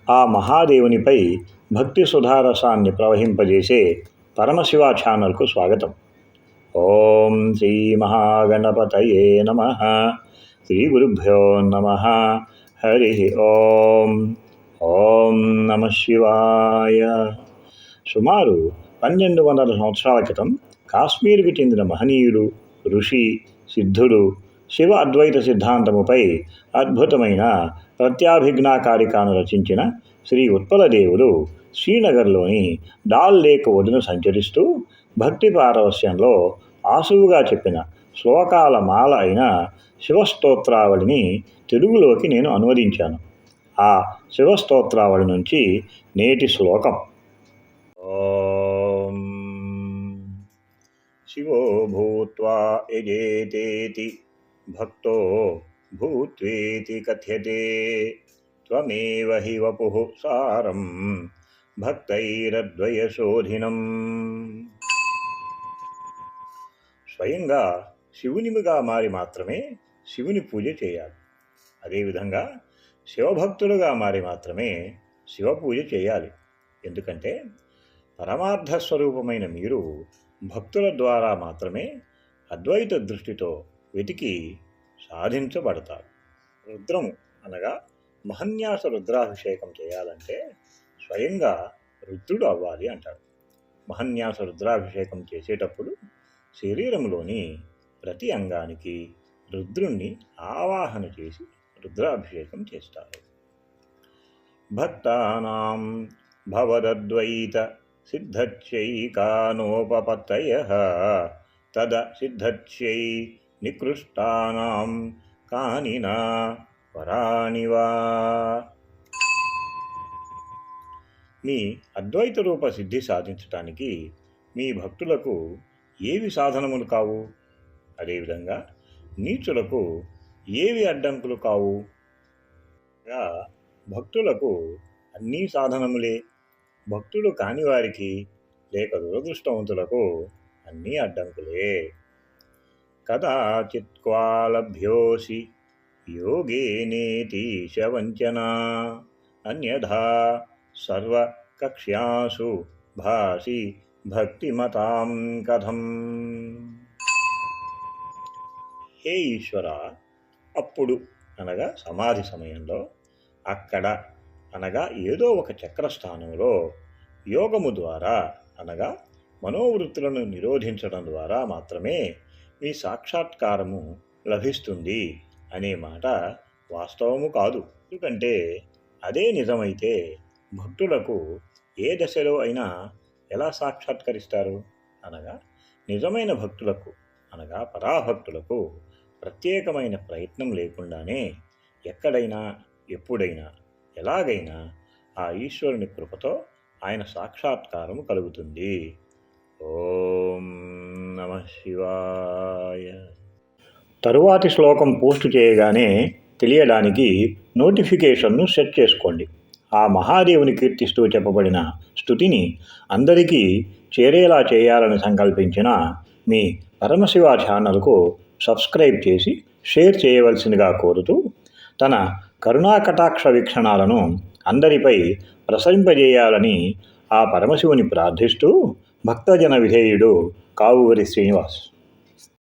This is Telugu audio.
ఆ మహాదేవునిపై భక్తి సుధారసాన్ని ప్రవహింపజేసే పరమశివ ఛానల్కు స్వాగతం. ఓం శ్రీ మహాగణపతయే నమః. శ్రీ గురుభ్యో నమః. హరి ఓం. ఓం నమః శివాయ. సుమారు 1200 సంవత్సరాల క్రితం కాశ్మీర్కి చెందిన మహనీయుడు, ఋషి, సిద్ధుడు శివ అద్వైత సిద్ధాంతముపై అద్భుతమైన ప్రత్యాభిజ్ఞాకారికాను రచించిన శ్రీ ఉత్పలదేవుడు శ్రీనగర్లోని డాల్ లేక్ ఒడ్డున సంచరిస్తూ భక్తి పారవస్యంలో ఆసువుగా చెప్పిన శ్లోకాల మాల అయిన శివస్తోత్రావళిని తెలుగులోకి నేను అనువదించాను. ఆ శివస్తోత్రావళి నుంచి నేటి శ్లోకం. ఓం శివో భూత్వా యజేతేతి భక్తో భూత్వేతి కథ్యతే త్వమేవ హి వపుః సారం భక్తైరద్వయశోధినం. స్వయంగా శివునిగా మారి మాత్రమే శివుని పూజ చేయాలి. అదేవిధంగా శివభక్తులుగా మారి మాత్రమే శివ పూజ చేయాలి. ఎందుకంటే పరమార్థ స్వరూపమైన మీరు భక్తుల ద్వారా మాత్రమే అద్వైత దృష్టితో వెతికి సాధించబడతారు. రుద్రము అనగా మహన్యాస రుద్రాభిషేకం చేయాలంటే స్వయంగా రుద్రుడు అవ్వాలి అంటాడు. మహన్యాస రుద్రాభిషేకం చేసేటప్పుడు శరీరంలోని ప్రతి అంగానికి రుద్రుణ్ణి ఆవాహన చేసి రుద్రాభిషేకం చేస్తారు. భక్తానాం భవదద్వైత సిద్ధచ్చైకానోపపత్తయః తద సిద్ధచ్చై నికృష్టానాం కానినా వరాణివా. మీ అద్వైత రూప సిద్ధి సాధించటానికి మీ భక్తులకు ఏవి సాధనములు కావు? అదేవిధంగా నీచులకు ఏవి అడ్డంకులు కావు? భక్తులకు అన్నీ సాధనములే, భక్తులు కాని వారికి లేక దురదృష్టవంతులకు అన్నీ అడ్డంకులే. కదాచిత్క్వాలభ్యోసి యోగేనేతీశ వంచనా అన్యథా సర్వకక్ష్యాసు భాసి భక్తిమతాం కథం. హే ఈశ్వర, అప్పుడు అనగా సమాధి సమయంలో, అక్కడ అనగా ఏదో ఒక చక్రస్థానంలో యోగము ద్వారా అనగా మనోవృత్తులను నిరోధించడం ద్వారా మాత్రమే మీ సాక్షాత్కారము లభిస్తుంది అనే మాట వాస్తవము కాదు. ఎందుకంటే అదే నిజమైతే భక్తులకు ఏ దశలో అయినా ఎలా సాక్షాత్కరిస్తారు? అనగా నిజమైన భక్తులకు అనగా పరాభక్తులకు ప్రత్యేకమైన ప్రయత్నం లేకుండానే ఎక్కడైనా ఎప్పుడైనా ఎలాగైనా ఆ ఈశ్వరుని కృపతో ఆయన సాక్షాత్కారము కలుగుతుంది. ఓం నమః శివాయ. తరువాతి శ్లోకం పోస్ట్ చేయగానే తెలియడానికి నోటిఫికేషన్ను సెట్ చేసుకోండి. ఆ మహాదేవుని కీర్తిస్తూ చెప్పబడిన స్తుతిని అందరికీ చేరేలా చేయాలని సంకల్పించిన మీ పరమశివ ఛానల్కు సబ్స్క్రైబ్ చేసి షేర్ చేయవలసిందిగా కోరుతూ తన కరుణాకటాక్ష వీక్షణాలను అందరిపై ప్రసరింపజేయాలని ఆ పరమశివుని ప్రార్థిస్తూ భక్తజన విధేయుడు కావూరి శ్రీనివాస్.